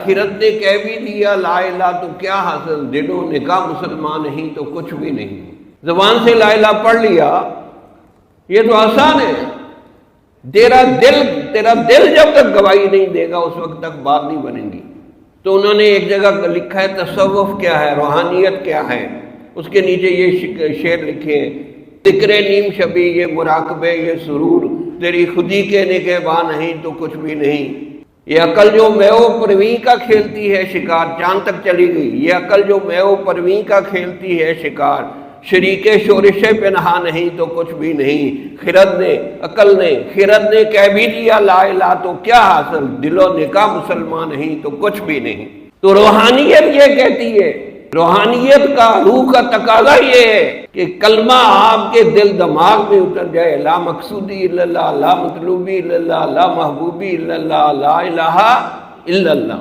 آخرت نے کہہ بھی دیا لا الہ تو کیا حاصل، دل و نکاح مسلمان نہیں تو کچھ بھی نہیں۔ زبان سے لا الہ پڑھ لیا یہ تو آسان ہے، تیرا دل جب تک گواہی نہیں دے گا اس وقت تک بات نہیں بنے گی۔ تو انہوں نے ایک جگہ لکھا ہے تصوف کیا ہے، روحانیت کیا ہے، اس کے نیچے یہ شعر لکھے ہیں، ذکر نیم شبی یہ مراقبے یہ سرور، تیری خودی کے نگہباں نہیں تو کچھ بھی نہیں۔ یہ عقل جو میو پرویں کا کھیلتی ہے شکار، چاند تک چلی گئی، یہ عقل جو میو پرویں کا کھیلتی ہے شکار، شریک شورش پنہا نہیں تو کچھ بھی نہیں۔ عقل نے خرد نے کہہ بھی دیا لا الہ تو کیا حاصل، دل و نکاح مسلمان نہیں تو کچھ بھی نہیں۔ تو روحانیت یہ کہتی ہے، روحانیت کا روح کا تقاضا یہ ہے کہ کلمہ آپ کے دل دماغ میں اتر جائے، لا مقصودی الا اللہ، لا مطلوبی الا اللہ، لا محبوبی الا اللہ، لا الہ الا اللہ۔